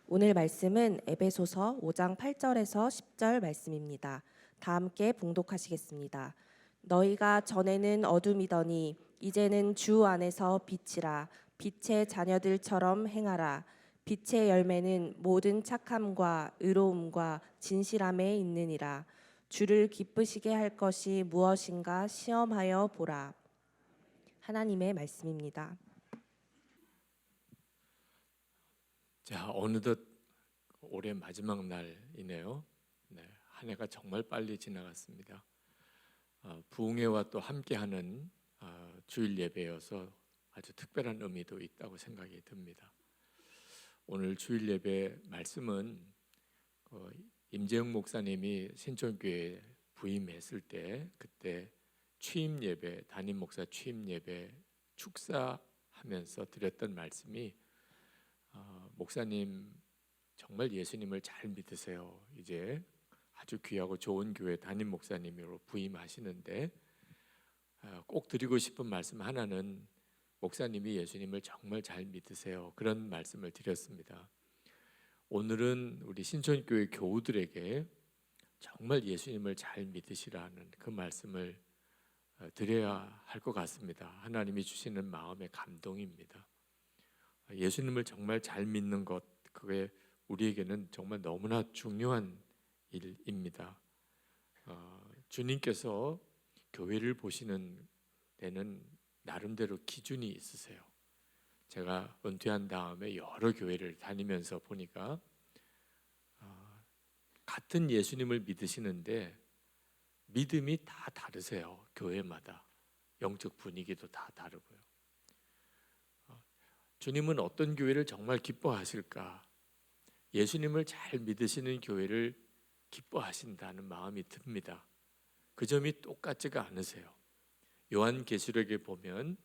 오늘 말씀은 에베소서 5장 8절에서 10절 말씀입니다. 다 함께 봉독하시겠습니다. 너희가 전에는 어둠이더니 이제는 주 안에서 빛이라. 빛의 자녀들처럼 행하라. 빛의 열매는 모든 착함과 의로움과 진실함에 있느니라. 주를 기쁘시게 할 것이 무엇인가 시험하여 보라. 하나님의 말씀입니다. 자, 어느덧 올해 마지막 날이네요. 네, 한 해가 정말 빨리 지나갔습니다. 부흥회와 또 함께하는 주일 예배여서 아주 특별한 의미도 있다고 생각이 듭니다. 오늘 주일 예배 말씀은 임재영 목사님이 신촌교회에 부임했을 때 그때 취임 예배, 담임 목사 취임 예배 축사하면서 드렸던 말씀이 목사님 정말 예수님을 잘 믿으세요. 이제 아주 귀하고 좋은 교회 담임 목사님으로 부임하시는데 꼭 드리고 싶은 말씀 하나는 목사님이 예수님을 정말 잘 믿으세요. 그런 말씀을 드렸습니다. 오늘은 우리 신촌교회 교우들에게 정말 예수님을 잘 믿으시라는 그 말씀을 드려야 할 것 같습니다. 하나님이 주시는 마음의 감동입니다. 예수님을 정말 잘 믿는 것, 그게 우리에게는 정말 너무나 중요한 일입니다. 주님께서 교회를 보시는 데는 나름대로 기준이 있으세요. 제가 은퇴한 다음에 여러 교회를 다니면서 보니까 같은 예수님을 믿으시는데 믿음이 다 다르세요. 교회마다 영적 분위기도 다 다르고요. 주님은 어떤 교회를 정말 기뻐하실까? 예수님을 잘 믿으시는 교회를 기뻐하신다는 마음이 듭니다. 그 점이 똑같지가 않으세요. 요한계시록에 보면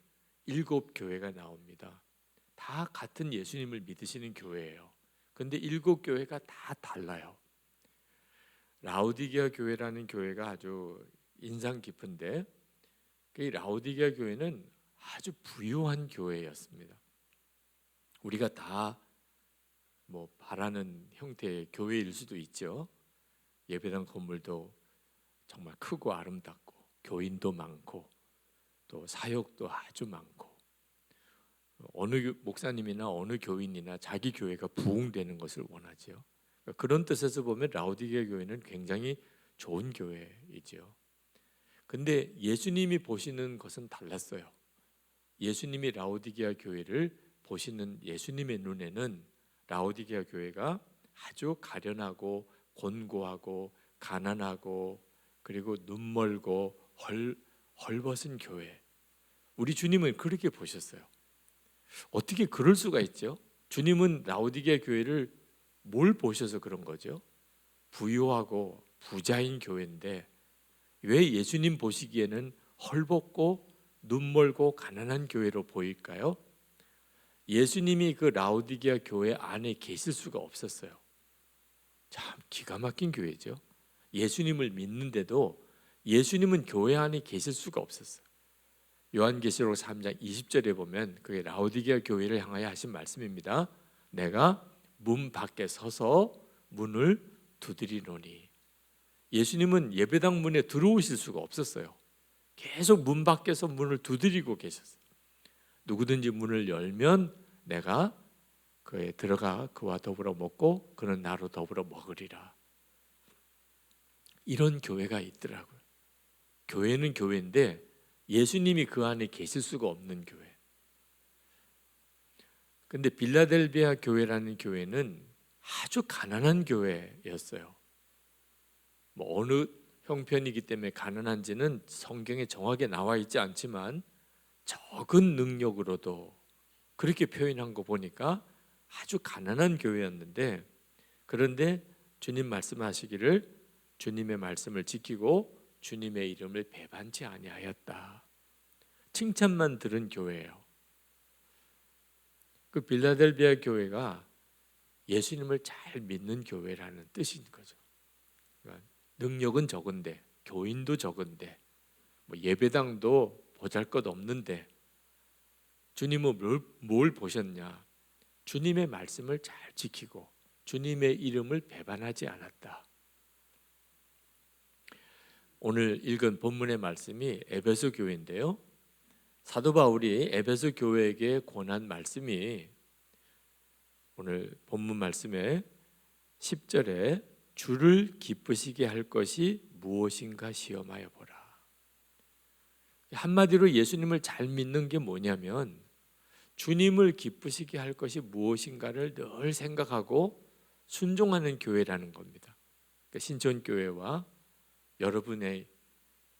7교회가 나옵니다. 다 같은 예수님을 믿으시는 교회예요. 근데 7교회가 다 달라요. 라오디게아 교회라는 교회가 아주 인상 깊은데 그 라오디게아 교회는 아주 부유한 교회였습니다. 우리가 다 바라는 형태의 교회일 수도 있죠. 예배당 건물도 정말 크고 아름답고 교인도 많고 또 사역도 아주 많고 어느 목사님이나 어느 교인이나 자기 교회가 부흥되는 것을 원하죠. 그런 뜻에서 보면 라오디게아 교회는 굉장히 좋은 교회이죠. 근데 예수님이 보시는 것은 달랐어요. 예수님이 라오디게아 교회를 보시는 예수님의 눈에는 라오디게아 교회가 아주 가련하고 곤고하고 가난하고 그리고 눈멀고 헐벗은 교회. 우리 주님은 그렇게 보셨어요. 어떻게 그럴 수가 있죠? 주님은 라오디게아 교회를 뭘 보셔서 그런 거죠? 부유하고 부자인 교회인데 왜 예수님 보시기에는 헐벗고 눈멀고 가난한 교회로 보일까요? 예수님이 그 라오디게아 교회 안에 계실 수가 없었어요. 참 기가 막힌 교회죠. 예수님을 믿는데도 예수님은 교회 안에 계실 수가 없었어요. 요한계시록 3장 20절에 보면 그게 라오디게아 교회를 향하여 하신 말씀입니다. 내가 문 밖에 서서 문을 두드리노니. 예수님은 예배당 문에 들어오실 수가 없었어요. 계속 문 밖에서 문을 두드리고 계셨어요. 누구든지 문을 열면 내가 그에 들어가 그와 더불어 먹고 그는 나로 더불어 먹으리라. 이런 교회가 있더라고요. 교회는 교회인데 예수님이 그 안에 계실 수가 없는 교회. 근데 빌라델비아 교회라는 교회는 아주 가난한 교회였어요. 어느 형편이기 때문에 가난한지는 성경에 정확하게 나와 있지 않지만 적은 능력으로도 그렇게 표현한 거 보니까 아주 가난한 교회였는데, 그런데 주님 말씀하시기를 주님의 말씀을 지키고 주님의 이름을 배반치 아니하였다. 칭찬만 들은 교회예요. 그 빌라델비아 교회가 예수님을 잘 믿는 교회라는 뜻인 거죠. 그러니까 능력은 적은데, 교인도 적은데, 예배당도 보잘것없는데 주님은 뭘 보셨냐? 주님의 말씀을 잘 지키고 주님의 이름을 배반하지 않았다. 오늘 읽은 본문의 말씀이 에베소 교회인데요. 사도 바울이 에베소 교회에게 권한 말씀이 오늘 본문 말씀의 10절에 주를 기쁘시게 할 것이 무엇인가 시험하여 보라. 한마디로 예수님을 잘 믿는 게 뭐냐면 주님을 기쁘시게 할 것이 무엇인가를 늘 생각하고 순종하는 교회라는 겁니다. 그러니까 신천교회와 여러분의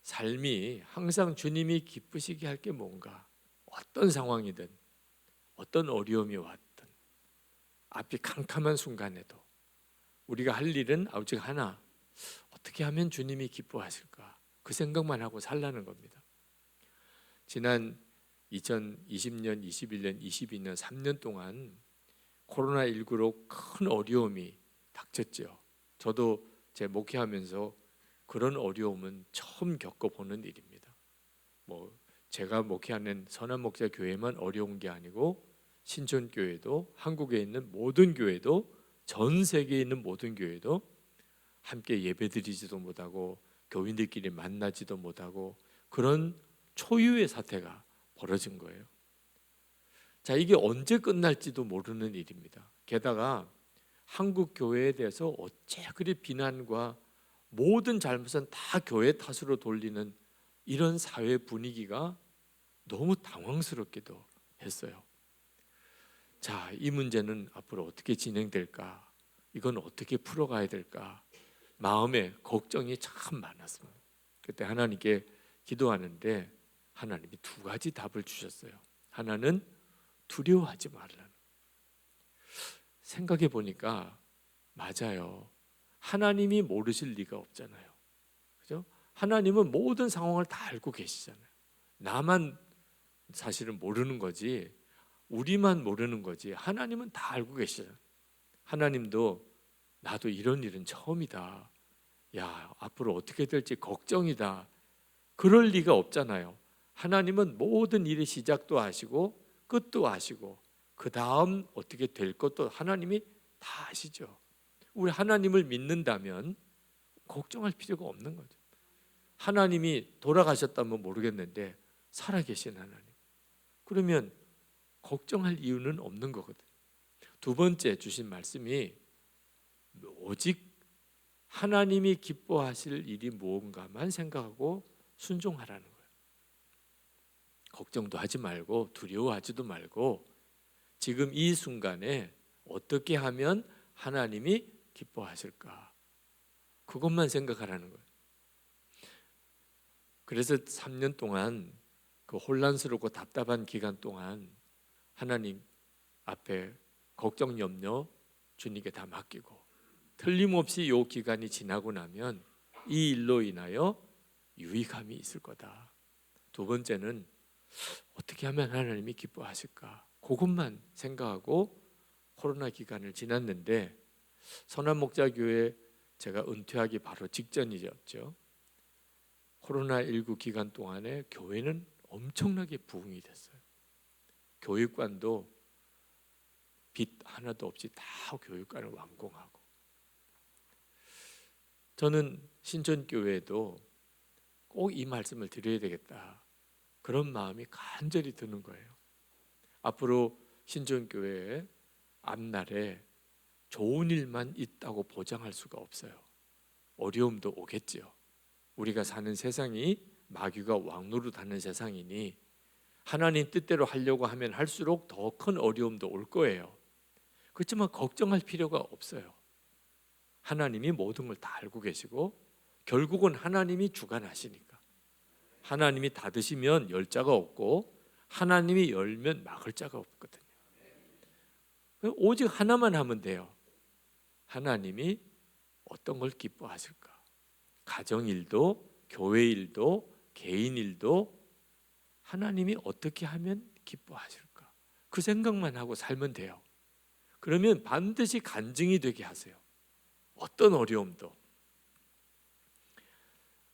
삶이 항상 주님이 기쁘시게 할 게 뭔가, 어떤 상황이든 어떤 어려움이 왔든 앞이 캄캄한 순간에도 우리가 할 일은 오직 하나, 어떻게 하면 주님이 기뻐하실까, 그 생각만 하고 살라는 겁니다. 지난 2020년, 21년, 22년 3년 동안 코로나19로 큰 어려움이 닥쳤죠. 저도 제 목회하면서 그런 어려움은 처음 겪어보는 일입니다. 제가 목회하는 선한 목자 교회만 어려운 게 아니고 신천교회도, 한국에 있는 모든 교회도, 전 세계에 있는 모든 교회도 함께 예배드리지도 못하고 교인들끼리 만나지도 못하고 그런 초유의 사태가 벌어진 거예요. 자, 이게 언제 끝날지도 모르는 일입니다. 게다가 한국 교회에 대해서 어째 그리 비난과 모든 잘못은 다 교회 탓으로 돌리는 이런 사회 분위기가 너무 당황스럽기도 했어요. 자, 이 문제는 앞으로 어떻게 진행될까? 이건 어떻게 풀어가야 될까? 마음에 걱정이 참 많았습니다. 그때 하나님께 기도하는데 하나님이 두 가지 답을 주셨어요. 하나는 두려워하지 말라는. 생각해 보니까 맞아요. 하나님이 모르실 리가 없잖아요. 그죠? 하나님은 모든 상황을 다 알고 계시잖아요. 나만 사실은 모르는 거지, 우리만 모르는 거지, 하나님은 다 알고 계시잖아요. 하나님도 나도 이런 일은 처음이다, 야, 앞으로 어떻게 될지 걱정이다, 그럴 리가 없잖아요. 하나님은 모든 일의 시작도 아시고 끝도 아시고 그 다음 어떻게 될 것도 하나님이 다 아시죠. 우리 하나님을 믿는다면 걱정할 필요가 없는 거죠. 하나님이 돌아가셨다면 모르겠는데 살아계신 하나님, 그러면 걱정할 이유는 없는 거거든요. 두 번째 주신 말씀이 오직 하나님이 기뻐하실 일이 무언가만 생각하고 순종하라는 거예요. 걱정도 하지 말고 두려워하지도 말고 지금 이 순간에 어떻게 하면 하나님이 기뻐하실까, 그것만 생각하라는 거예요. 그래서 3년 동안 그 혼란스럽고 답답한 기간 동안 하나님 앞에 걱정 염려 주님께 다 맡기고, 틀림없이 이 기간이 지나고 나면 이 일로 인하여 유익함이 있을 거다. 두 번째는 어떻게 하면 하나님이 기뻐하실까, 그것만 생각하고 코로나 기간을 지났는데, 선한목자교회 제가 은퇴하기 바로 직전이었죠. 코로나19 기간 동안에 교회는 엄청나게 부흥이 됐어요. 교육관도 빚 하나도 없이 다 교육관을 완공하고, 저는 신천교회도 꼭 이 말씀을 드려야 되겠다, 그런 마음이 간절히 드는 거예요. 앞으로 신천교회의 앞날에 좋은 일만 있다고 보장할 수가 없어요. 어려움도 오겠죠. 우리가 사는 세상이 마귀가 왕노릇하는 세상이니 하나님 뜻대로 하려고 하면 할수록 더 큰 어려움도 올 거예요. 그렇지만 걱정할 필요가 없어요. 하나님이 모든 걸 다 알고 계시고 결국은 하나님이 주관하시니까, 하나님이 닫으시면 열 자가 없고 하나님이 열면 막을 자가 없거든요. 오직 하나만 하면 돼요. 하나님이 어떤 걸 기뻐하실까? 가정 일도, 교회 일도, 개인 일도 하나님이 어떻게 하면 기뻐하실까? 그 생각만 하고 살면 돼요. 그러면 반드시 간증이 되게 하세요. 어떤 어려움도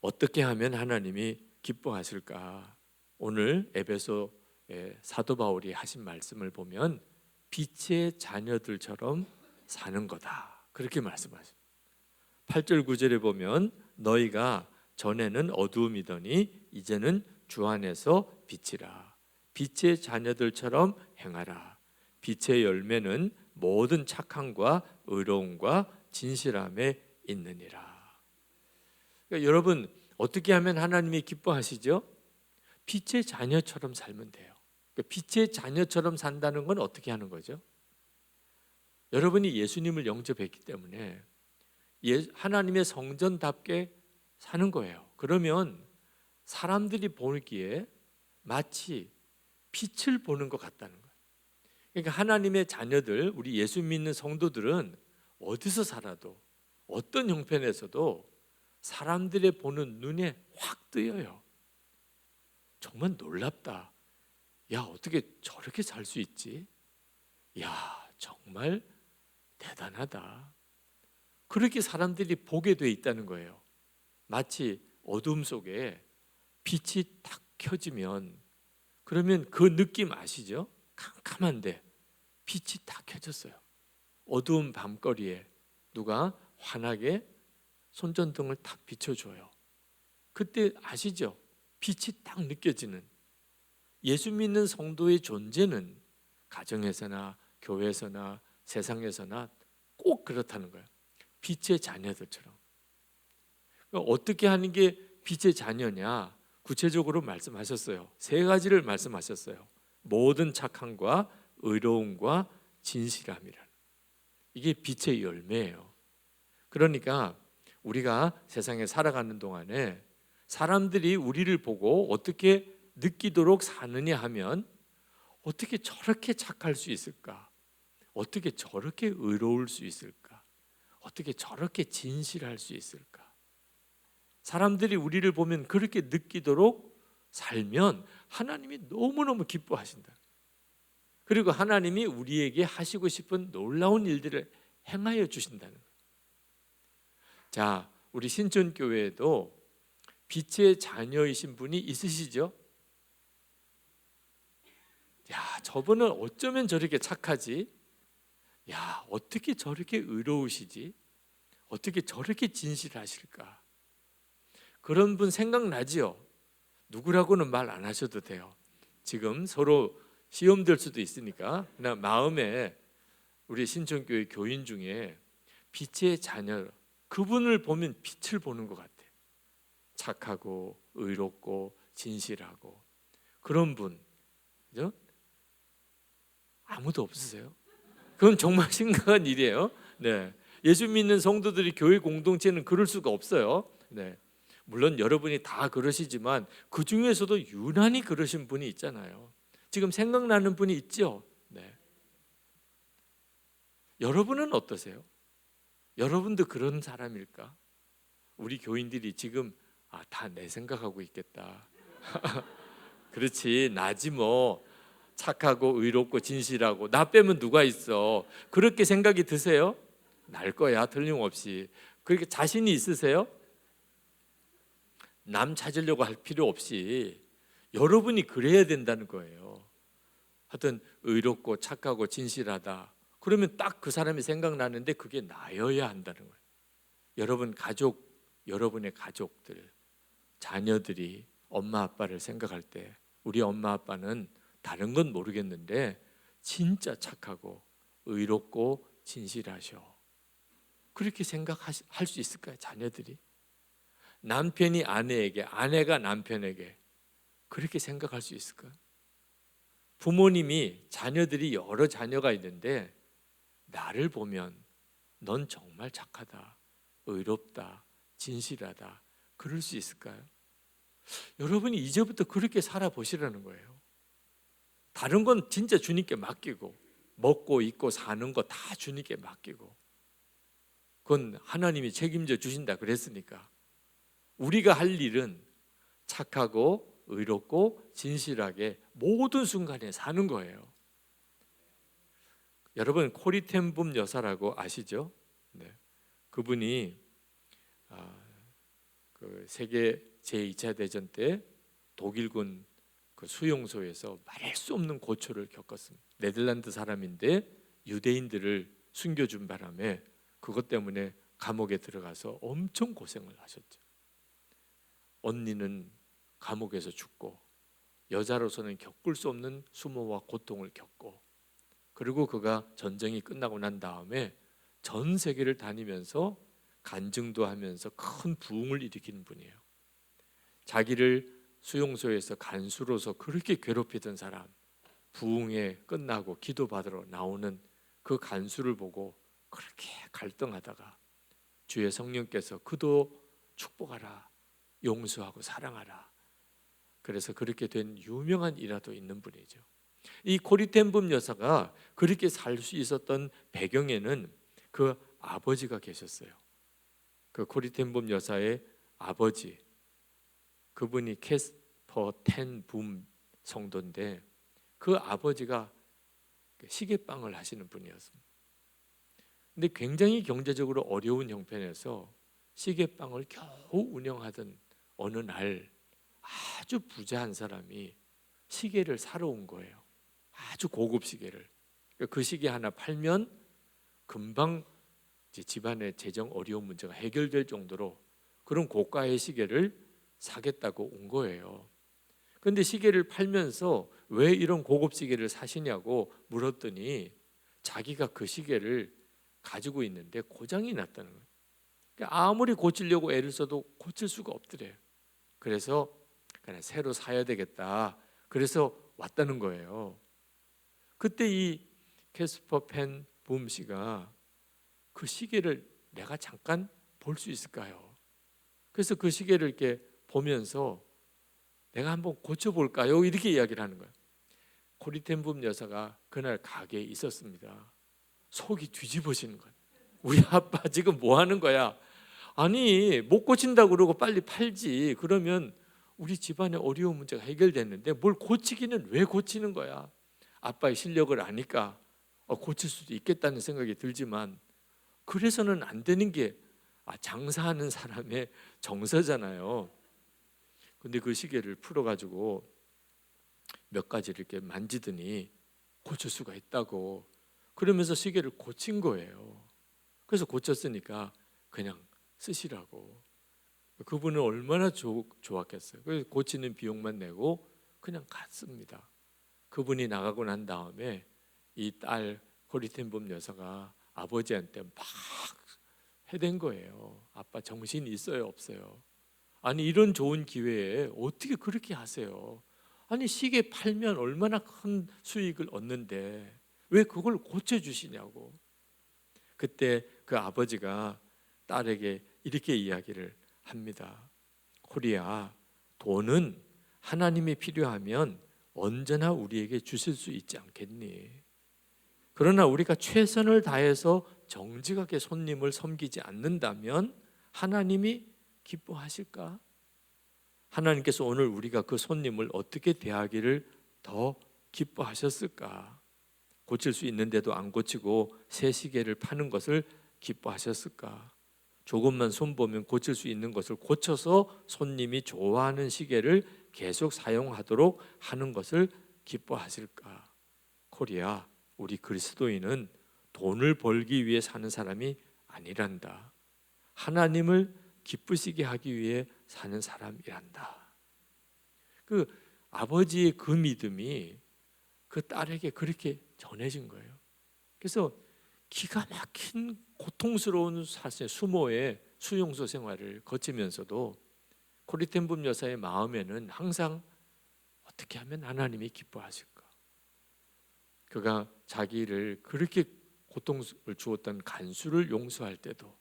어떻게 하면 하나님이 기뻐하실까? 오늘 에베소의 사도 바울이 하신 말씀을 보면 빛의 자녀들처럼 사는 거다. 그렇게 말씀하십니다. 8절 9절에 보면 너희가 전에는 어두움이더니 이제는 주 안에서 빛이라. 빛의 자녀들처럼 행하라. 빛의 열매는 모든 착함과 의로움과 진실함에 있느니라. 그러니까 여러분 어떻게 하면 하나님이 기뻐하시죠? 빛의 자녀처럼 살면 돼요. 그러니까 빛의 자녀처럼 산다는 건 어떻게 하는 거죠? 여러분이 예수님을 영접했기 때문에 하나님의 성전답게 사는 거예요. 그러면 사람들이 보기에 마치 빛을 보는 것 같다는 거예요. 그러니까 하나님의 자녀들, 우리 예수 믿는 성도들은 어디서 살아도 어떤 형편에서도 사람들의 보는 눈에 확 뜨여요. 정말 놀랍다. 야, 어떻게 저렇게 살 수 있지? 야, 정말 대단하다. 그렇게 사람들이 보게 돼 있다는 거예요. 마치 어둠 속에 빛이 탁 켜지면, 그러면 그 느낌 아시죠? 캄캄한데 빛이 탁 켜졌어요. 어두운 밤거리에 누가 환하게 손전등을 탁 비춰줘요. 그때 아시죠? 빛이 딱 느껴지는. 예수 믿는 성도의 존재는 가정에서나 교회에서나 세상에서나 꼭 그렇다는 거예요. 빛의 자녀들처럼. 어떻게 하는 게 빛의 자녀냐? 구체적으로 말씀하셨어요. 3가지를 말씀하셨어요. 모든 착함과 의로움과 진실함이라는. 이게 빛의 열매예요. 그러니까 우리가 세상에 살아가는 동안에 사람들이 우리를 보고 어떻게 느끼도록 사느냐 하면, 어떻게 저렇게 착할 수 있을까? 어떻게 저렇게 의로울 수 있을까? 어떻게 저렇게 진실할 수 있을까? 사람들이 우리를 보면 그렇게 느끼도록 살면 하나님이 너무너무 기뻐하신다. 그리고 하나님이 우리에게 하시고 싶은 놀라운 일들을 행하여 주신다는 거예요. 자, 우리 신천교회에도 빛의 자녀이신 분이 있으시죠? 야, 저분은 어쩌면 저렇게 착하지? 야, 어떻게 저렇게 의로우시지? 어떻게 저렇게 진실하실까? 그런 분 생각나지요? 누구라고는 말 안 하셔도 돼요. 지금 서로 시험 될 수도 있으니까 그냥 마음에 우리 신천교회 교인 중에 빛의 자녀, 그분을 보면 빛을 보는 것 같아. 착하고 의롭고 진실하고 그런 분, 그죠? 아무도 없으세요? 그건 정말 심각한 일이에요. 네, 예수 믿는 성도들이 교회 공동체는 그럴 수가 없어요. 네, 물론 여러분이 다 그러시지만 그 중에서도 유난히 그러신 분이 있잖아요. 지금 생각나는 분이 있죠? 네. 여러분은 어떠세요? 여러분도 그런 사람일까? 우리 교인들이 지금 다 내 생각하고 있겠다. 그렇지, 나지 뭐. 착하고 의롭고 진실하고 나 빼면 누가 있어. 그렇게 생각이 드세요? 날 거야, 틀림없이. 그렇게 자신이 있으세요? 남 찾으려고 할 필요 없이 여러분이 그래야 된다는 거예요. 하여튼 의롭고 착하고 진실하다. 그러면 딱 그 사람이 생각나는데 그게 나여야 한다는 거예요. 여러분 가족, 여러분의 가족들, 자녀들이 엄마 아빠를 생각할 때 우리 엄마 아빠는 다른 건 모르겠는데 진짜 착하고 의롭고 진실하셔. 그렇게 생각할 수 있을까요? 자녀들이? 남편이 아내에게, 아내가 남편에게 그렇게 생각할 수 있을까요? 부모님이, 자녀들이 여러 자녀가 있는데 나를 보면 넌 정말 착하다, 의롭다, 진실하다, 그럴 수 있을까요? 여러분이 이제부터 그렇게 살아보시라는 거예요. 다른 건 진짜 주님께 맡기고, 먹고 입고 사는 거 다 주님께 맡기고, 그건 하나님이 책임져 주신다 그랬으니까 우리가 할 일은 착하고 의롭고 진실하게 모든 순간에 사는 거예요. 여러분 코리텐붐 여사라고 아시죠? 네. 그분이 그 세계 제2차 대전 때 독일군 그 수용소에서 말할 수 없는 고초를 겪었습니다. 네덜란드 사람인데 유대인들을 숨겨준 바람에 그것 때문에 감옥에 들어가서 엄청 고생을 하셨죠. 언니는 감옥에서 죽고 여자로서는 겪을 수 없는 수모와 고통을 겪고, 그리고 그가 전쟁이 끝나고 난 다음에 전 세계를 다니면서 간증도 하면서 큰 부흥을 일으키는 분이에요. 자기를 수용소에서 간수로서 그렇게 괴롭히던 사람, 부흥회 끝나고 기도받으러 나오는 그 간수를 보고 그렇게 갈등하다가 주의 성령께서 그도 축복하라, 용서하고 사랑하라, 그래서 그렇게 된 유명한 일화도 있는 분이죠. 이 코리텐붐 여사가 그렇게 살 수 있었던 배경에는 그 아버지가 계셨어요. 그 코리텐붐 여사의 아버지, 그분이 캐스퍼 텐붐 성도인데 그 아버지가 시계방을 하시는 분이었습니다. 근데 굉장히 경제적으로 어려운 형편에서 시계방을 겨우 운영하던 어느 날 아주 부자한 사람이 시계를 사러 온 거예요. 아주 고급 시계를. 그 시계 하나 팔면 금방 이제 집안의 재정 어려운 문제가 해결될 정도로 그런 고가의 시계를 사겠다고 온 거예요. 그런데 시계를 팔면서 왜 이런 고급 시계를 사시냐고 물었더니 자기가 그 시계를 가지고 있는데 고장이 났다는 거예요. 그러니까 아무리 고치려고 애를 써도 고칠 수가 없더래요. 그래서 그냥 새로 사야 되겠다. 그래서 왔다는 거예요. 그때 이 캐스퍼 펜붐 씨가 그 시계를 내가 잠깐 볼 수 있을까요? 그래서 그 시계를 이렇게 보면서 내가 한번 고쳐볼까요? 이렇게 이야기를 하는 거예요. 코리텐붐 여사가 그날 가게에 있었습니다. 속이 뒤집어지는 거예요. 우리 아빠 지금 뭐 하는 거야? 아니 못 고친다고 그러고 빨리 팔지. 그러면 우리 집안의 어려운 문제가 해결됐는데 뭘 고치기는 왜 고치는 거야? 아빠의 실력을 아니까 고칠 수도 있겠다는 생각이 들지만 그래서는 안 되는 게 장사하는 사람의 정서잖아요. 근데 그 시계를 풀어가지고 몇 가지를 이렇게 만지더니 고칠 수가 있다고 그러면서 시계를 고친 거예요. 그래서 고쳤으니까 그냥 쓰시라고. 그분은 얼마나 좋았겠어요. 그래서 고치는 비용만 내고 그냥 갔습니다. 그분이 나가고 난 다음에 이 딸 코리텐붐 여사가 아버지한테 막 해댄 거예요. 아빠 정신이 있어요 없어요? 아니 이런 좋은 기회에 어떻게 그렇게 하세요? 아니 시계 팔면 얼마나 큰 수익을 얻는데 왜 그걸 고쳐주시냐고. 그때 그 아버지가 딸에게 이렇게 이야기를 합니다. 코리야, 돈은 하나님이 필요하면 언제나 우리에게 주실 수 있지 않겠니? 그러나 우리가 최선을 다해서 정직하게 손님을 섬기지 않는다면 하나님이 기뻐하실까? 하나님께서 오늘 우리가 그 손님을 어떻게 대하기를 더 기뻐하셨을까? 고칠 수 있는데도 안 고치고 새 시계를 파는 것을 기뻐하셨을까? 조금만 손보면 고칠 수 있는 것을 고쳐서 손님이 좋아하는 시계를 계속 사용하도록 하는 것을 기뻐하실까? 코리아, 우리 그리스도인은 돈을 벌기 위해 사는 사람이 아니란다. 하나님을 기쁘시게 하기 위해 사는 사람이란다. 그 아버지의 그 믿음이 그 딸에게 그렇게 전해진 거예요. 그래서 기가 막힌 고통스러운 사실 수모의 수용소 생활을 거치면서도 코리텐붐 여사의 마음에는 항상 어떻게 하면 하나님이 기뻐하실까? 그가 자기를 그렇게 고통을 주었던 간수를 용서할 때도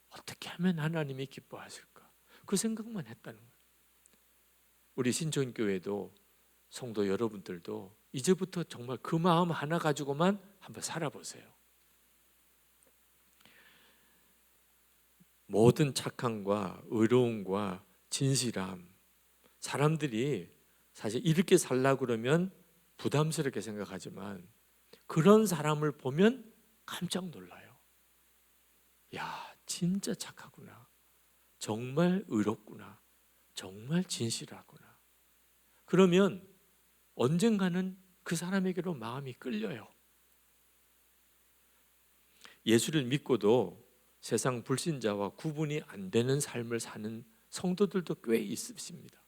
어떻게 하면 하나님이 기뻐하실까? 그 생각만 했다는 거예요. 우리 신촌교회도 성도 여러분들도 이제부터 정말 그 마음 하나 가지고만 한번 살아보세요. 모든 착함과 의로움과 진실함, 사람들이 사실 이렇게 살라 그러면 부담스럽게 생각하지만 그런 사람을 보면 깜짝 놀라요. 야, 진짜 착하구나. 정말 의롭구나. 정말 진실하구나. 그러면 언젠가는 그 사람에게로 마음이 끌려요. 예수를 믿고도 세상 불신자와 구분이 안 되는 삶을 사는 성도들도 꽤 있습니다.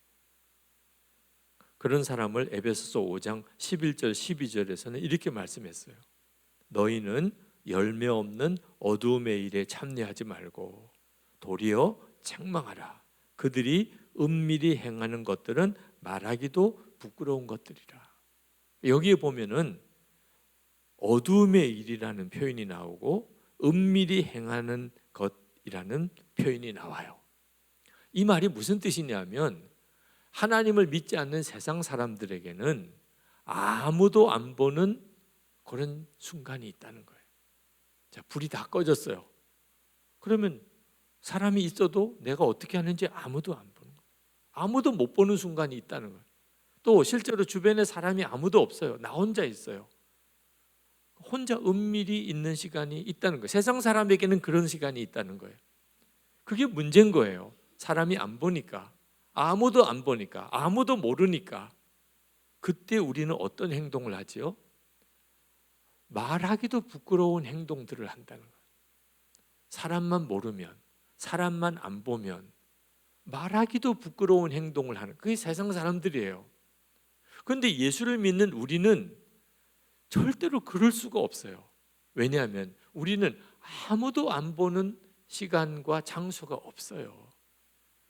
그런 사람을 에베소서 5장 11절 12절에서는 이렇게 말씀했어요. 너희는 열매 없는 어두움의 일에 참여하지 말고 도리어 책망하라. 그들이 은밀히 행하는 것들은 말하기도 부끄러운 것들이라. 여기에 보면은 어두움의 일이라는 표현이 나오고 은밀히 행하는 것이라는 표현이 나와요. 이 말이 무슨 뜻이냐면 하나님을 믿지 않는 세상 사람들에게는 아무도 안 보는 그런 순간이 있다는 거예요. 자, 불이 다 꺼졌어요. 그러면 사람이 있어도 내가 어떻게 하는지 아무도 안 보는 거예요. 아무도 못 보는 순간이 있다는 거예요. 또 실제로 주변에 사람이 아무도 없어요. 나 혼자 있어요. 혼자 은밀히 있는 시간이 있다는 거예요. 세상 사람에게는 그런 시간이 있다는 거예요. 그게 문제인 거예요. 사람이 안 보니까, 아무도 안 보니까, 아무도 모르니까 그때 우리는 어떤 행동을 하지요? 말하기도 부끄러운 행동들을 한다는 거예요. 사람만 모르면, 사람만 안 보면 말하기도 부끄러운 행동을 하는, 그게 세상 사람들이에요. 그런데 예수를 믿는 우리는 절대로 그럴 수가 없어요. 왜냐하면 우리는 아무도 안 보는 시간과 장소가 없어요.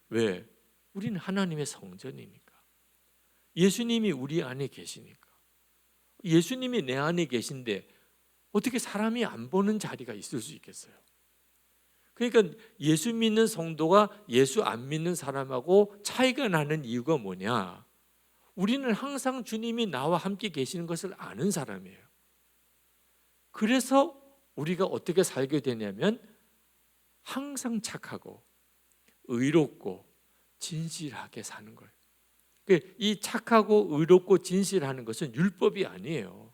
왜? 우리는 하나님의 성전이니까. 예수님이 우리 안에 계시니까. 예수님이 내 안에 계신데 어떻게 사람이 안 보는 자리가 있을 수 있겠어요? 그러니까 예수 믿는 성도가 예수 안 믿는 사람하고 차이가 나는 이유가 뭐냐? 우리는 항상 주님이 나와 함께 계시는 것을 아는 사람이에요. 그래서 우리가 어떻게 살게 되냐면 항상 착하고 의롭고 진실하게 사는 거예요. 이 착하고 의롭고 진실하는 것은 율법이 아니에요.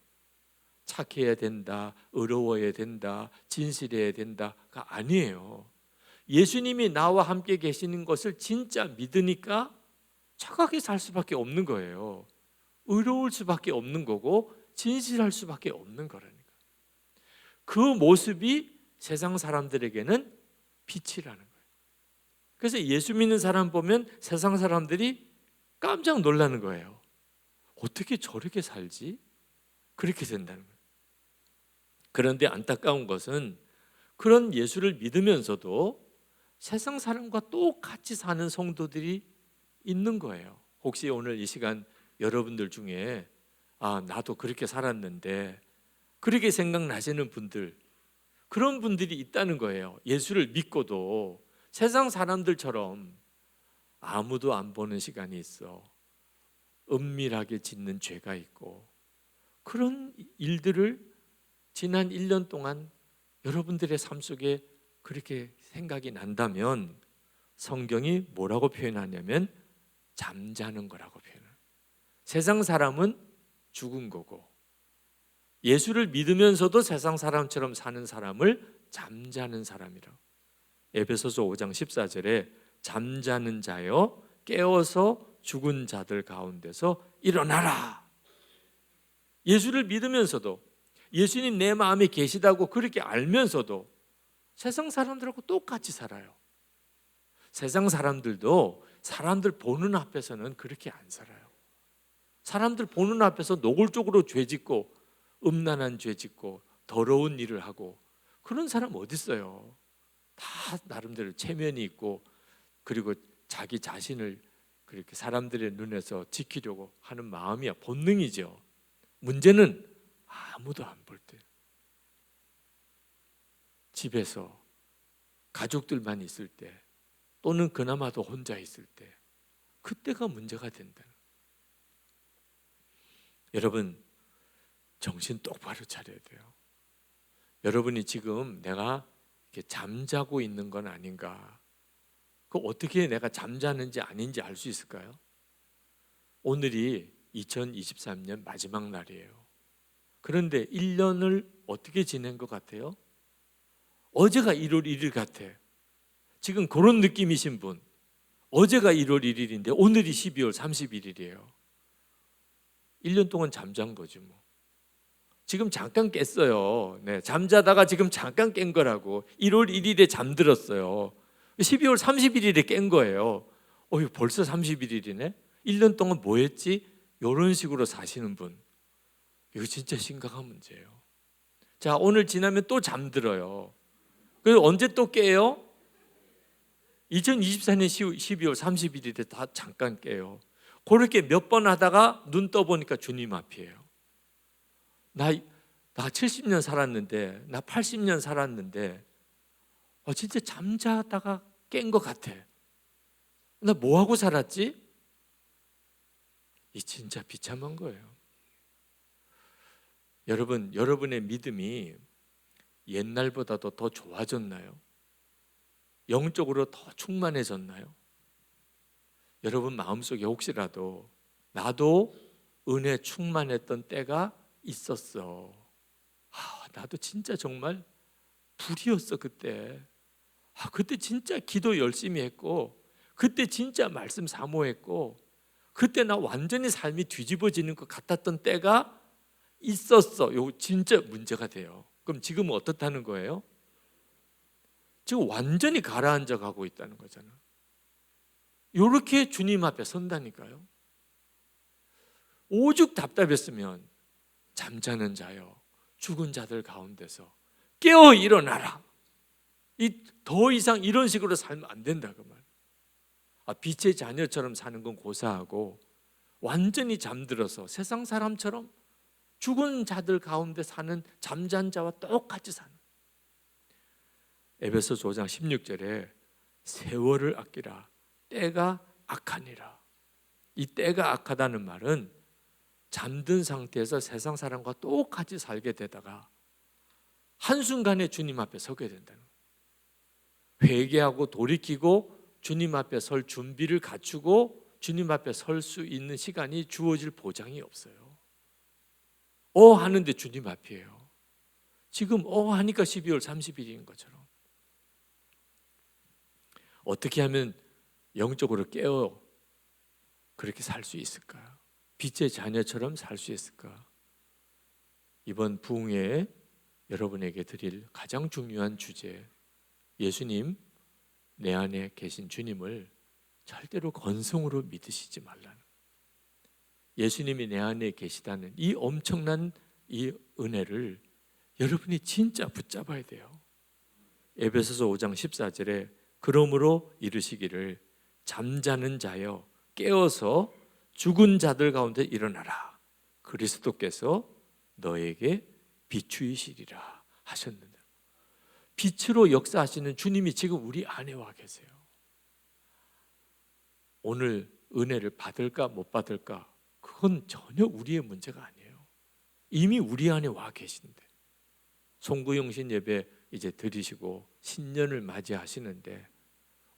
착해야 된다, 의로워야 된다, 진실해야 된다가 아니에요. 예수님이 나와 함께 계시는 것을 진짜 믿으니까 착하게 살 수밖에 없는 거예요. 의로울 수밖에 없는 거고 진실할 수밖에 없는 거라니까. 그 모습이 세상 사람들에게는 빛이라는 거예요. 그래서 예수 믿는 사람 보면 세상 사람들이 깜짝 놀라는 거예요. 어떻게 저렇게 살지? 그렇게 된다는 거예요. 그런데 안타까운 것은 그런 예수를 믿으면서도 세상 사람과 똑같이 사는 성도들이 있는 거예요. 혹시 오늘 이 시간 여러분들 중에 나도 그렇게 살았는데 그렇게 생각나시는 분들, 그런 분들이 있다는 거예요. 예수를 믿고도 세상 사람들처럼 아무도 안 보는 시간이 있어. 은밀하게 짓는 죄가 있고, 그런 일들을 지난 1년 동안 여러분들의 삶 속에 그렇게 생각이 난다면 성경이 뭐라고 표현하냐면 잠자는 거라고 표현해요. 세상 사람은 죽은 거고 예수를 믿으면서도 세상 사람처럼 사는 사람을 잠자는 사람이라고. 에베소서 5장 14절에 잠자는 자여 깨어서 죽은 자들 가운데서 일어나라. 예수를 믿으면서도 예수님 내 마음에 계시다고 그렇게 알면서도 세상 사람들하고 똑같이 살아요. 세상 사람들도 사람들 보는 앞에서는 그렇게 안 살아요. 사람들 보는 앞에서 노골적으로 죄 짓고 음란한 죄 짓고 더러운 일을 하고 그런 사람 어디 있어요? 다 나름대로 체면이 있고 그리고 자기 자신을 그렇게 사람들의 눈에서 지키려고 하는 마음이야. 본능이죠. 문제는 아무도 안 볼 때, 집에서 가족들만 있을 때 또는 그나마도 혼자 있을 때, 그때가 문제가 된다. 여러분 정신 똑바로 차려야 돼요. 여러분이 지금 내가 이렇게 잠자고 있는 건 아닌가? 그 어떻게 내가 잠자는지 아닌지 알 수 있을까요? 오늘이 2023년 마지막 날이에요. 그런데 1년을 어떻게 지낸 것 같아요? 어제가 1월 1일 같아. 지금 그런 느낌이신 분, 어제가 1월 1일인데 오늘이 12월 31일이에요. 1년 동안 잠잔 거지 뭐. 지금 잠깐 깼어요. 네, 잠자다가 지금 잠깐 깬 거라고. 1월 1일에 잠들었어요. 12월 31일에 깬 거예요. 이거 벌써 31일이네. 1년 동안 뭐 했지? 이런 식으로 사시는 분, 이거 진짜 심각한 문제예요. 자, 오늘 지나면 또 잠들어요. 그래서 언제 또 깨요? 2024년 12월 31일에 다 잠깐 깨요. 그렇게 몇 번 하다가 눈 떠보니까 주님 앞이에요. 나 70년 살았는데, 나 80년 살았는데 진짜 잠자다가 깬 것 같아. 나 뭐하고 살았지? 이 진짜 비참한 거예요. 여러분, 여러분의 믿음이 옛날보다도 더 좋아졌나요? 영적으로 더 충만해졌나요? 여러분 마음속에 혹시라도 나도 은혜 충만했던 때가 있었어. 나도 진짜 정말 불이었어 그때. 그때 진짜 기도 열심히 했고, 그때 진짜 말씀 사모했고, 그때 나 완전히 삶이 뒤집어지는 것 같았던 때가 있었어. 요 진짜 문제가 돼요. 그럼 지금은 어떻다는 거예요? 지금 완전히 가라앉아 가고 있다는 거잖아. 이렇게 주님 앞에 선다니까요. 오죽 답답했으면 잠자는 자여 죽은 자들 가운데서 깨어 일어나라. 더 이상 이런 식으로 살면 안 된다 그 말. 빛의 자녀처럼 사는 건 고사하고 완전히 잠들어서 세상 사람처럼 죽은 자들 가운데 사는 잠잔 자와 똑같이 사는. 에베소서 5장 16절에 세월을 아끼라 때가 악하니라. 이 때가 악하다는 말은 잠든 상태에서 세상 사람과 똑같이 살게 되다가 한순간에 주님 앞에 서게 된다는 거예요. 회개하고 돌이키고 주님 앞에 설 준비를 갖추고 주님 앞에 설 수 있는 시간이 주어질 보장이 없어요. 하는데 주님 앞이에요. 지금 하니까 12월 30일인 것처럼. 어떻게 하면 영적으로 깨어 그렇게 살 수 있을까? 빛의 자녀처럼 살 수 있을까? 이번 부흥회에 여러분에게 드릴 가장 중요한 주제, 예수님, 내 안에 계신 주님을 절대로 건성으로 믿으시지 말라는, 예수님이 내 안에 계시다는 이 엄청난 이 은혜를 여러분이 진짜 붙잡아야 돼요. 에베소서 5장 14절에 그러므로 이르시기를 잠자는 자여 깨어서 죽은 자들 가운데 일어나라. 그리스도께서 너에게 비추이시리라 하셨는데, 빛으로 역사하시는 주님이 지금 우리 안에 와 계세요. 오늘 은혜를 받을까 못 받을까 그건 전혀 우리의 문제가 아니에요. 이미 우리 안에 와 계신데, 송구영신 예배 이제 드리시고 신년을 맞이하시는데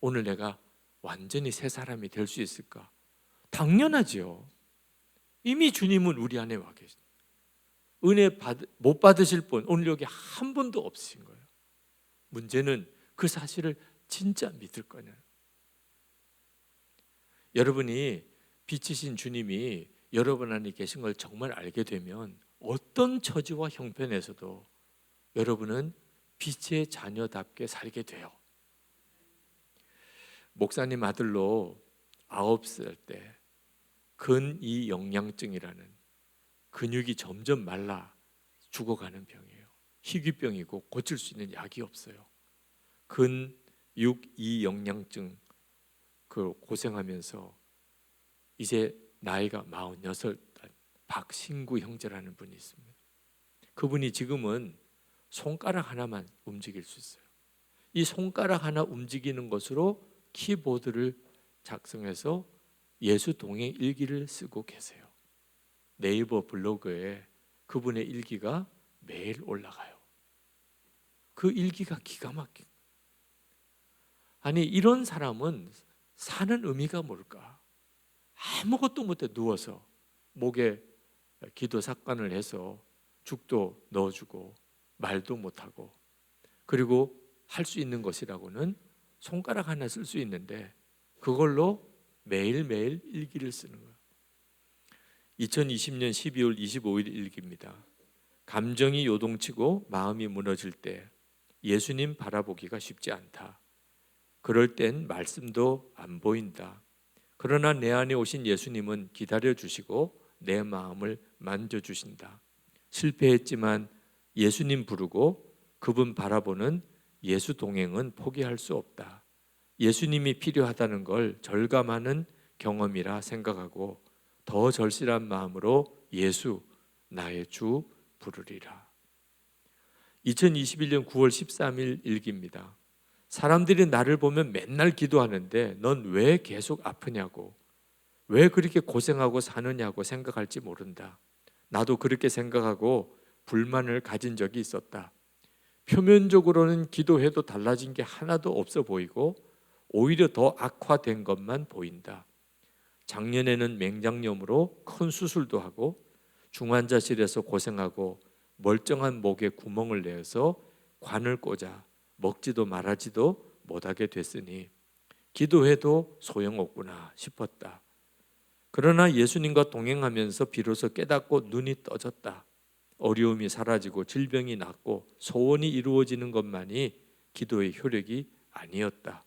오늘 내가 완전히 새 사람이 될 수 있을까? 당연하지요. 이미 주님은 우리 안에 와 계신. 은혜 못 받으실 분 오늘 여기 한 분도 없으신 거예요. 문제는 그 사실을 진짜 믿을 거냐. 여러분이 빛이신 주님이 여러분 안에 계신 걸 정말 알게 되면 어떤 처지와 형편에서도 여러분은 빛의 자녀답게 살게 돼요. 목사님 아들로 9살 때 근이영양증이라는 근육이 점점 말라 죽어가는 병이에요. 희귀병이고 고칠 수 있는 약이 없어요. 근육이영양증 그 고생하면서 이제 나이가 46살 박신구 형제라는 분이 있습니다. 그분이 지금은 손가락 하나만 움직일 수 있어요. 이 손가락 하나 움직이는 것으로 키보드를 작성해서 예수 동행 일기를 쓰고 계세요. 네이버 블로그에 그분의 일기가 매일 올라가요. 그 일기가 기가 막히고, 아니 이런 사람은 사는 의미가 뭘까? 아무것도 못해 누워서 목에 기도 삭관을 해서 죽도 넣어주고 말도 못하고, 그리고 할 수 있는 것이라고는 손가락 하나 쓸 수 있는데 그걸로 매일매일 일기를 쓰는 거예요. 2020년 12월 25일 일기입니다. 감정이 요동치고 마음이 무너질 때 예수님 바라보기가 쉽지 않다. 그럴 땐 말씀도 안 보인다. 그러나 내 안에 오신 예수님은 기다려주시고 내 마음을 만져주신다. 실패했지만 예수님 부르고 그분 바라보는 예수 동행은 포기할 수 없다. 예수님이 필요하다는 걸 절감하는 경험이라 생각하고 더 절실한 마음으로 예수, 나의 주 부르리라. 2021년 9월 13일 일기입니다. 사람들이 나를 보면 맨날 기도하는데 넌 왜 계속 아프냐고, 왜 그렇게 고생하고 사느냐고 생각할지 모른다. 나도 그렇게 생각하고 불만을 가진 적이 있었다. 표면적으로는 기도해도 달라진 게 하나도 없어 보이고 오히려 더 악화된 것만 보인다. 작년에는 맹장염으로 큰 수술도 하고 중환자실에서 고생하고 멀쩡한 목에 구멍을 내서 관을 꽂아 먹지도 말하지도 못하게 됐으니 기도해도 소용없구나 싶었다. 그러나 예수님과 동행하면서 비로소 깨닫고 눈이 떠졌다. 어려움이 사라지고 질병이 낫고 소원이 이루어지는 것만이 기도의 효력이 아니었다.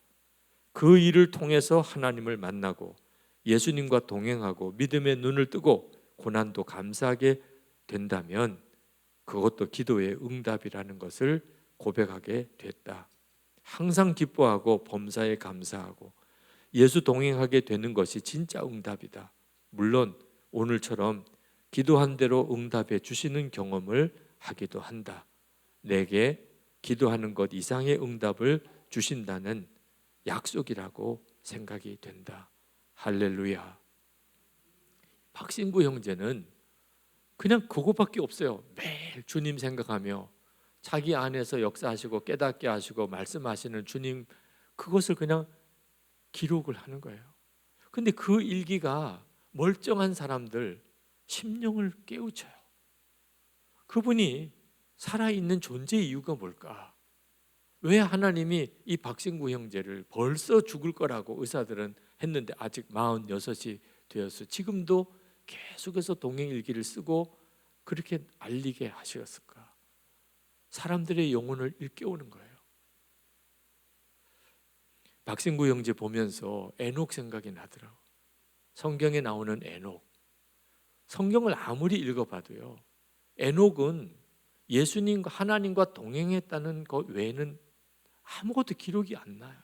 그 일을 통해서 하나님을 만나고 예수님과 동행하고 믿음의 눈을 뜨고 고난도 감사하게 된다면 그것도 기도의 응답이라는 것을 고백하게 됐다. 항상 기뻐하고 범사에 감사하고 예수 동행하게 되는 것이 진짜 응답이다. 물론 오늘처럼 기도한 대로 응답해 주시는 경험을 하기도 한다. 내게 기도하는 것 이상의 응답을 주신다는 약속이라고 생각이 된다. 할렐루야. 박신구 형제는 그냥 그거밖에 없어요. 매일 주님 생각하며 자기 안에서 역사하시고 깨닫게 하시고 말씀하시는 주님, 그것을 그냥 기록을 하는 거예요. 근데 그 일기가 멀쩡한 사람들 심령을 깨우쳐요. 그분이 살아있는 존재의 이유가 뭘까? 왜 하나님이 이 박신구 형제를 벌써 죽을 거라고 의사들은 했는데 아직 46이 되어서 지금도 계속해서 동행일기를 쓰고 그렇게 알리게 하셨을까? 사람들의 영혼을 일깨우는 거예요. 박신구 형제 보면서 에녹 생각이 나더라고. 성경에 나오는 에녹. 성경을 아무리 읽어봐도요, 에녹은 예수님과 하나님과 동행했다는 것 외에는 아무것도 기록이 안 나요.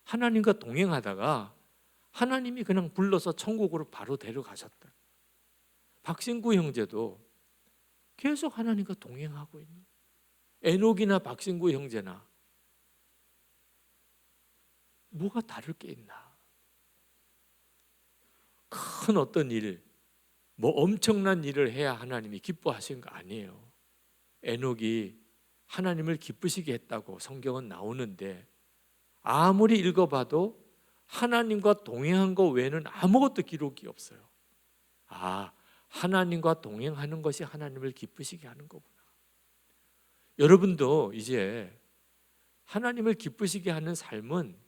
하나님과 동행하다가 하나님이 그냥 불러서 천국으로 바로 데려가셨다. 박신구 형제도 계속 하나님과 동행하고 있는, 에녹이나 박신구 형제나 뭐가 다를 게 있나? 큰 어떤 일, 뭐 엄청난 일을 해야 하나님이 기뻐하신 거 아니에요. 에녹이 하나님을 기쁘시게 했다고 성경은 나오는데 아무리 읽어봐도 하나님과 동행한 것 외에는 아무것도 기록이 없어요. 아, 하나님과 동행하는 것이 하나님을 기쁘시게 하는 거구나. 여러분도 이제 하나님을 기쁘시게 하는 삶은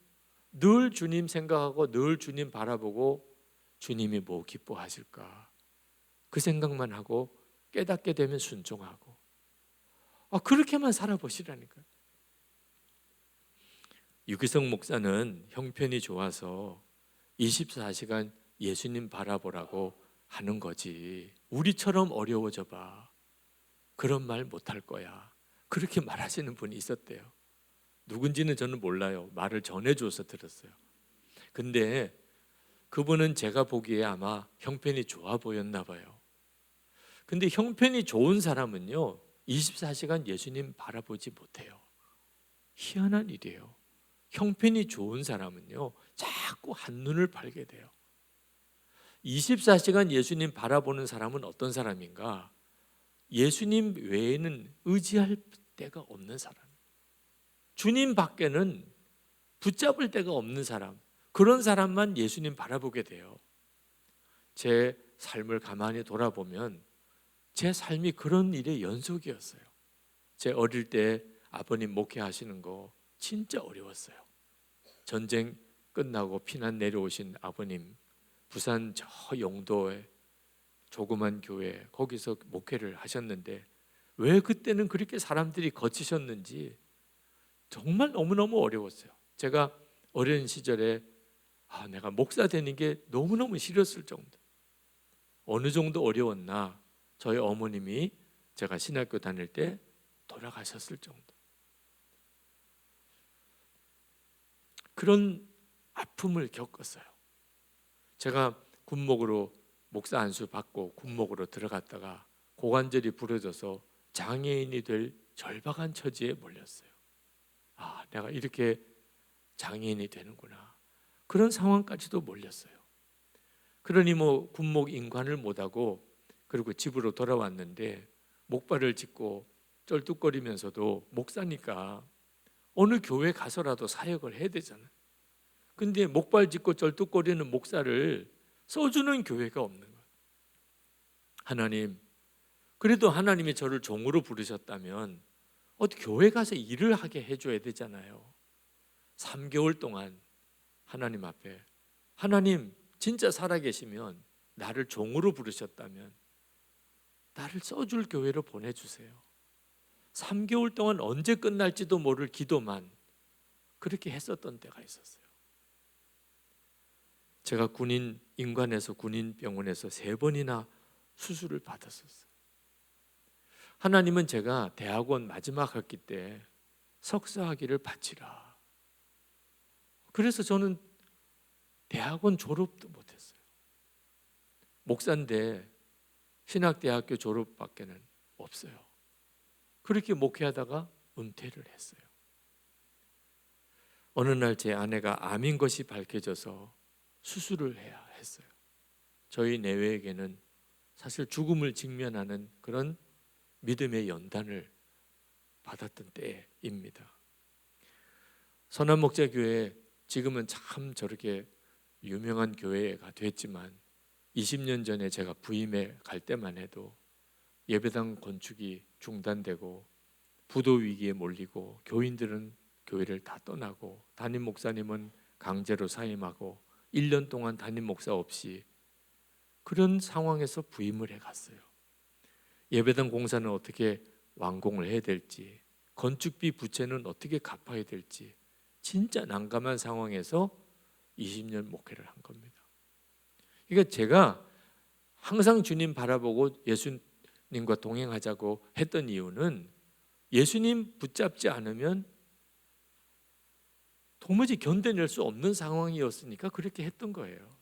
늘 주님 생각하고 늘 주님 바라보고 주님이 뭐 기뻐하실까? 그 생각만 하고 깨닫게 되면 순종하고, 그렇게만 살아보시라니까요. 유기성 목사는 형편이 좋아서 24시간 예수님 바라보라고 하는 거지, 우리처럼 어려워져 봐, 그런 말 못할 거야, 그렇게 말하시는 분이 있었대요. 누군지는 저는 몰라요. 말을 전해줘서 들었어요. 근데 그분은 제가 보기에 아마 형편이 좋아 보였나 봐요. 근데 형편이 좋은 사람은요 24시간 예수님 바라보지 못해요. 희한한 일이에요. 형편이 좋은 사람은요 자꾸 한눈을 팔게 돼요. 24시간 예수님 바라보는 사람은 어떤 사람인가? 예수님 외에는 의지할 데가 없는 사람, 주님 밖에는 붙잡을 데가 없는 사람, 그런 사람만 예수님 바라보게 돼요. 제 삶을 가만히 돌아보면 제 삶이 그런 일의 연속이었어요. 제 어릴 때 아버님 목회하시는 거 진짜 어려웠어요. 전쟁 끝나고 피난 내려오신 아버님, 부산 저 영도에 조그만 교회 거기서 목회를 하셨는데 왜 그때는 그렇게 사람들이 거치셨는지 정말 너무너무 어려웠어요. 제가 어린 시절에 내가 목사 되는 게 너무너무 싫었을 정도. 어느 정도 어려웠나, 저희 어머님이 제가 신학교 다닐 때 돌아가셨을 정도. 그런 아픔을 겪었어요. 제가 군목으로 목사 안수 받고 군목으로 들어갔다가 고관절이 부러져서 장애인이 될 절박한 처지에 몰렸어요. 내가 이렇게 장애인이 되는구나. 그런 상황까지도 몰렸어요. 그러니 군목 인관을 못하고 그리고 집으로 돌아왔는데 목발을 짚고 쩔뚝거리면서도 목사니까 어느 교회 가서라도 사역을 해야 되잖아요. 근데 목발 짚고 쩔뚝거리는 목사를 써주는 교회가 없는 거예요. 하나님, 그래도 하나님이 저를 종으로 부르셨다면 어디 교회 가서 일을 하게 해줘야 되잖아요. 3개월 동안 하나님 앞에, 하나님 진짜 살아계시면 나를 종으로 부르셨다면 나를 써줄 교회로 보내주세요. 3개월 동안 언제 끝날지도 모를 기도만 그렇게 했었던 때가 있었어요. 제가 인관에서 군인병원에서 3번이나 수술을 받았었어요. 하나님은 제가 대학원 마지막 학기 때 석사학위를 바치라. 그래서 저는 대학원 졸업도 못했어요. 목사인데 신학대학교 졸업밖에는 없어요. 그렇게 목회하다가 은퇴를 했어요. 어느 날 제 아내가 암인 것이 밝혀져서 수술을 해야 했어요. 저희 내외에게는 사실 죽음을 직면하는 그런 믿음의 연단을 받았던 때입니다. 선한목자교회, 지금은 참 저렇게 유명한 교회가 됐지만 20년 전에 제가 부임해 갈 때만 해도 예배당 건축이 중단되고 부도 위기에 몰리고 교인들은 교회를 다 떠나고 담임 목사님은 강제로 사임하고 1년 동안 담임 목사 없이 그런 상황에서 부임을 해갔어요. 예배당 공사는 어떻게 완공을 해야 될지, 건축비 부채는 어떻게 갚아야 될지 진짜 난감한 상황에서 20년 목회를 한 겁니다. 그러니까 제가 항상 주님 바라보고 예수님과 동행하자고 했던 이유는 예수님 붙잡지 않으면 도무지 견뎌낼 수 없는 상황이었으니까 그렇게 했던 거예요.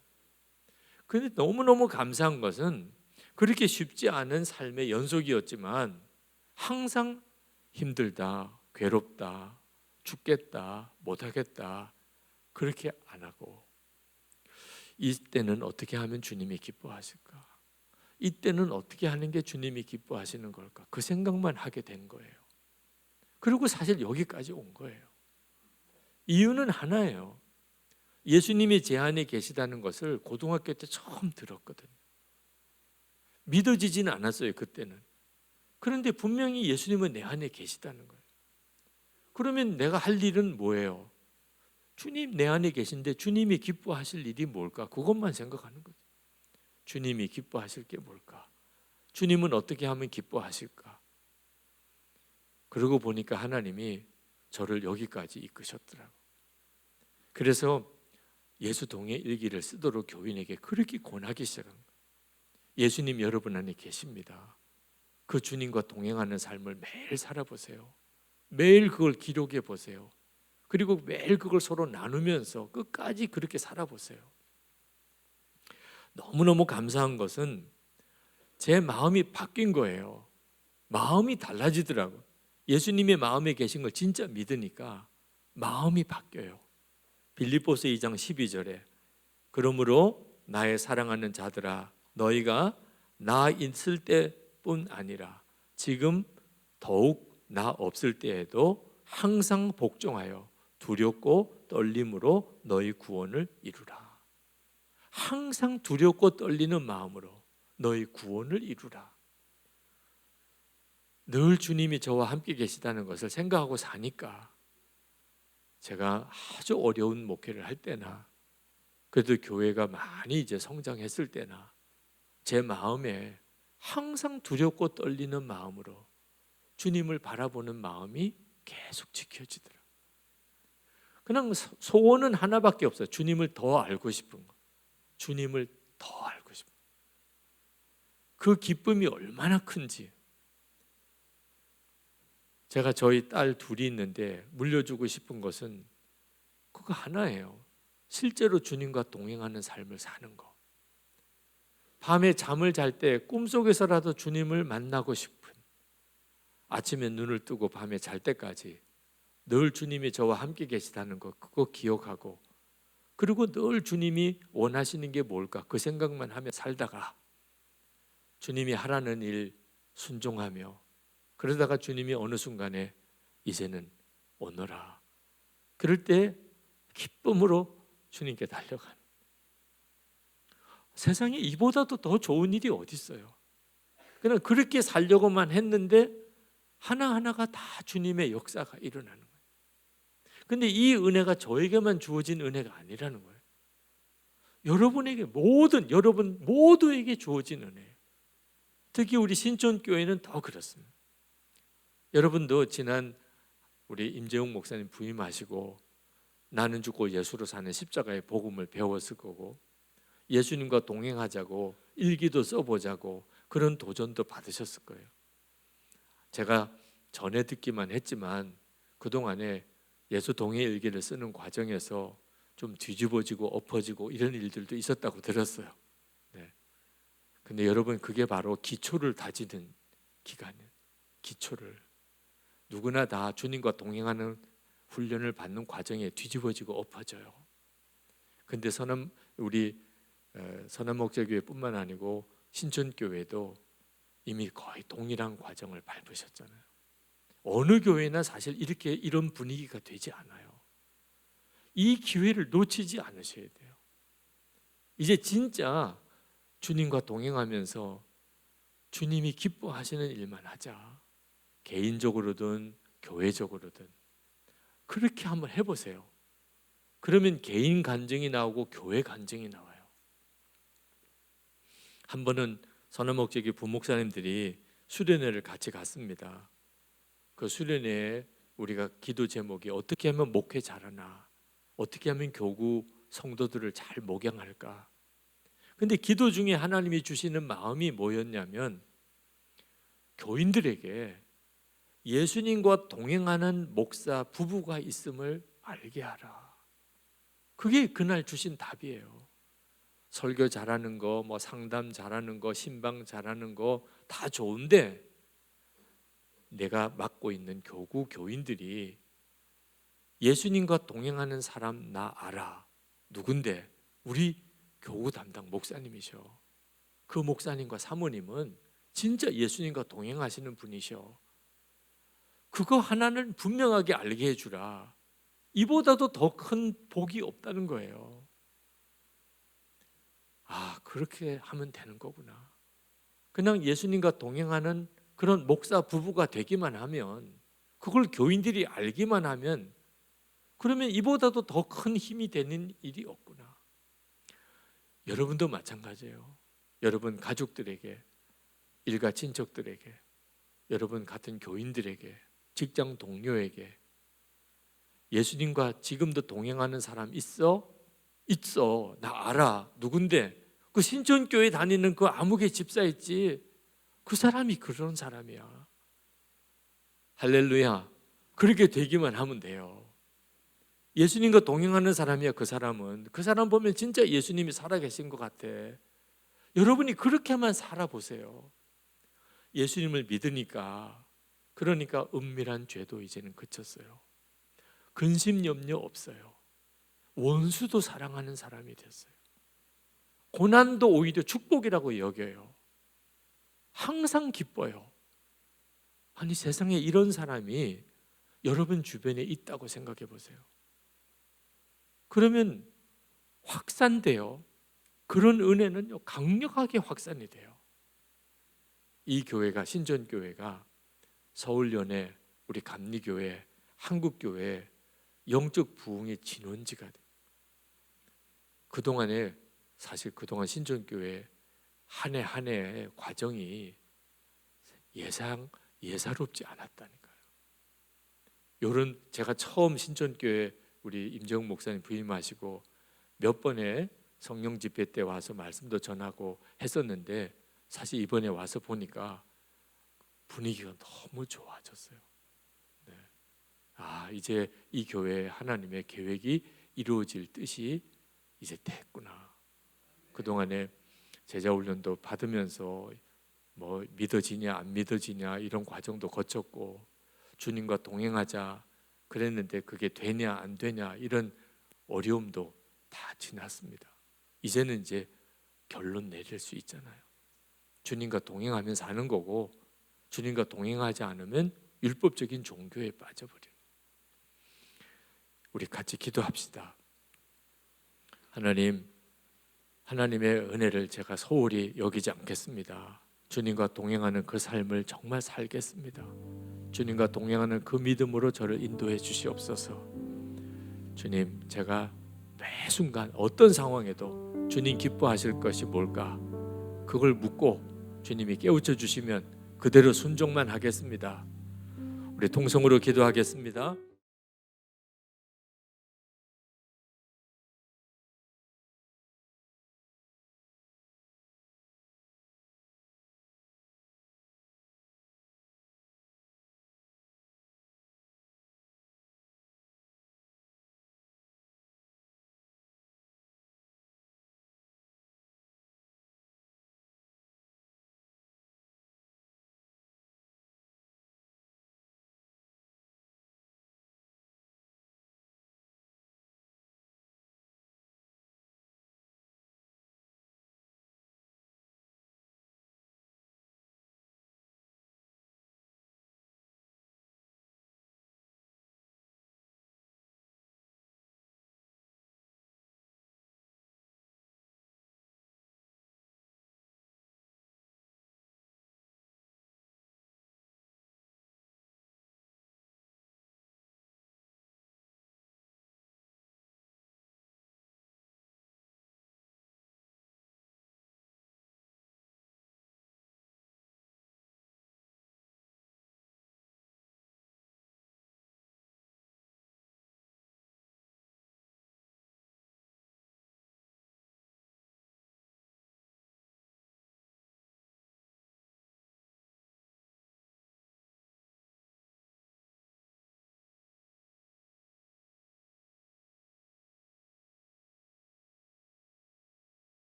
그런데 너무너무 감사한 것은 그렇게 쉽지 않은 삶의 연속이었지만 항상 힘들다, 괴롭다, 죽겠다, 못하겠다 그렇게 안 하고, 이때는 어떻게 하면 주님이 기뻐하실까? 이때는 어떻게 하는 게 주님이 기뻐하시는 걸까? 그 생각만 하게 된 거예요. 그리고 사실 여기까지 온 거예요. 이유는 하나예요. 예수님이 제 안에 계시다는 것을 고등학교 때 처음 들었거든요. 믿어지지는 않았어요, 그때는. 그런데 분명히 예수님은 내 안에 계시다는 거예요. 그러면 내가 할 일은 뭐예요? 주님 내 안에 계신데 주님이 기뻐하실 일이 뭘까? 그것만 생각하는 거죠. 주님이 기뻐하실 게 뭘까? 주님은 어떻게 하면 기뻐하실까? 그러고 보니까 하나님이 저를 여기까지 이끄셨더라고요. 그래서 예수 동의 일기를 쓰도록 교인에게 그렇게 권하기 시작한 거예요. 예수님 여러분 안에 계십니다. 그 주님과 동행하는 삶을 매일 살아보세요. 매일 그걸 기록해 보세요. 그리고 매일 그걸 서로 나누면서 끝까지 그렇게 살아보세요. 너무너무 감사한 것은 제 마음이 바뀐 거예요. 마음이 달라지더라고요. 예수님의 마음에 계신 걸 진짜 믿으니까 마음이 바뀌어요. 빌립보서 2장 12절에 그러므로 나의 사랑하는 자들아 너희가 나 있을 때뿐 아니라 지금 더욱 나 없을 때에도 항상 복종하여 두렵고 떨림으로 너희 구원을 이루라. 항상 두렵고 떨리는 마음으로 너희 구원을 이루라. 늘 주님이 저와 함께 계시다는 것을 생각하고 사니까 제가 아주 어려운 목회를 할 때나 그래도 교회가 많이 이제 성장했을 때나 제 마음에 항상 두렵고 떨리는 마음으로 주님을 바라보는 마음이 계속 지켜지더라. 그냥 소원은 하나밖에 없어요. 주님을 더 알고 싶은 거. 주님을 더 알고 싶은 거. 그 기쁨이 얼마나 큰지. 제가 저희 딸 둘이 있는데 물려주고 싶은 것은 그거 하나예요. 실제로 주님과 동행하는 삶을 사는 거. 밤에 잠을 잘 때 꿈속에서라도 주님을 만나고 싶은, 아침에 눈을 뜨고 밤에 잘 때까지 늘 주님이 저와 함께 계시다는 거, 그거 기억하고, 그리고 늘 주님이 원하시는 게 뭘까 그 생각만 하며 살다가 주님이 하라는 일 순종하며, 그러다가 주님이 어느 순간에 이제는 오너라, 그럴 때 기쁨으로 주님께 달려가는, 세상에 이보다도 더 좋은 일이 어디 있어요. 그냥 그렇게 살려고만 했는데 하나하나가 다 주님의 역사가 일어나는 거예요. 근데 이 은혜가 저에게만 주어진 은혜가 아니라는 거예요. 여러분에게, 여러분 모두에게 주어진 은혜예요. 특히 우리 신촌교회는 더 그렇습니다. 여러분도 지난 우리 임재웅 목사님 부임하시고 나는 죽고 예수로 사는 십자가의 복음을 배웠을 거고, 예수님과 동행하자고 일기도 써보자고 그런 도전도 받으셨을 거예요. 제가 전에 듣기만 했지만 그동안에 예수 동행 일기를 쓰는 과정에서 좀 뒤집어지고 엎어지고 이런 일들도 있었다고 들었어요. 네. 근데 여러분, 그게 바로 기초를 다지는 기간이에요. 기초를. 누구나 다 주님과 동행하는 훈련을 받는 과정에 뒤집어지고 엎어져요. 근데 우리 선한목자교회뿐만 아니고 신촌교회도 이미 거의 동일한 과정을 밟으셨잖아요. 어느 교회나 사실 이런 분위기가 되지 않아요. 이 기회를 놓치지 않으셔야 돼요. 이제 진짜 주님과 동행하면서 주님이 기뻐하시는 일만 하자. 개인적으로든 교회적으로든 그렇게 한번 해보세요. 그러면 개인 간증이 나오고 교회 간증이 나와요. 한 번은 선한목자교회 부목사님들이 수련회를 같이 갔습니다. 그 수련회에 우리가 기도 제목이 어떻게 하면 목회 잘하나, 어떻게 하면 교구 성도들을 잘 목양할까. 근데 기도 중에 하나님이 주시는 마음이 뭐였냐면, 교인들에게 예수님과 동행하는 목사 부부가 있음을 알게 하라. 그게 그날 주신 답이에요. 설교 잘하는 거, 뭐 상담 잘하는 거, 신방 잘하는 거 다 좋은데, 내가 맡고 있는 교구 교인들이 예수님과 동행하는 사람 나 알아. 누군데? 우리 교구 담당 목사님이셔. 그 목사님과 사모님은 진짜 예수님과 동행하시는 분이셔. 그거 하나는 분명하게 알게 해주라. 이보다도 더 큰 복이 없다는 거예요. 아, 그렇게 하면 되는 거구나. 그냥 예수님과 동행하는 그런 목사 부부가 되기만 하면, 그걸 교인들이 알기만 하면, 그러면 이보다도 더 큰 힘이 되는 일이 없구나. 여러분도 마찬가지예요. 여러분 가족들에게, 일가 친척들에게, 여러분 같은 교인들에게, 직장 동료에게 예수님과 지금도 동행하는 사람 있어? 있어. 나 알아. 누군데? 그 신촌교회 다니는 그 아무개 집사 있지. 그 사람이 그런 사람이야. 할렐루야. 그렇게 되기만 하면 돼요. 예수님과 동행하는 사람이야. 그 사람은. 그 사람 보면 진짜 예수님이 살아계신 것 같아. 여러분이 그렇게만 살아보세요. 예수님을 믿으니까, 그러니까 은밀한 죄도 이제는 그쳤어요. 근심 염려 없어요. 원수도 사랑하는 사람이 됐어요. 고난도 오히려 축복이라고 여겨요. 항상 기뻐요. 아니, 세상에 이런 사람이 여러분 주변에 있다고 생각해 보세요. 그러면 확산돼요. 그런 은혜는 강력하게 확산이 돼요. 이 교회가, 신전교회가 서울연회, 우리 감리교회, 한국교회 영적 부흥의 진원지가 돼요. 그동안 신전교회 한 해 한 해의 과정이 예사롭지 않았다니까요. 요런 제가 처음 신천교회 우리 임정욱 목사님 부임하시고 몇 번의 성령 집회 때 와서 말씀도 전하고 했었는데 사실 이번에 와서 보니까 분위기가 너무 좋아졌어요. 네. 아, 이제 이 교회에 하나님의 계획이 이루어질 뜻이 이제 됐구나. 그동안에 제자 훈련도 받으면서 뭐 믿어지냐 안 믿어지냐 이런 과정도 거쳤고 주님과 동행하자 그랬는데 그게 되냐 안 되냐 이런 어려움도 다 지났습니다. 이제는 이제 결론 내릴 수 있잖아요. 주님과 동행하면 사는 거고 주님과 동행하지 않으면 율법적인 종교에 빠져버려요. 우리 같이 기도합시다. 하나님, 하나님의 은혜를 제가 소홀히 여기지 않겠습니다. 주님과 동행하는 그 삶을 정말 살겠습니다. 주님과 동행하는 그 믿음으로 저를 인도해 주시옵소서. 주님, 제가 매 순간 어떤 상황에도 주님 기뻐하실 것이 뭘까? 그걸 묻고 주님이 깨우쳐 주시면 그대로 순종만 하겠습니다. 우리 통성으로 기도하겠습니다.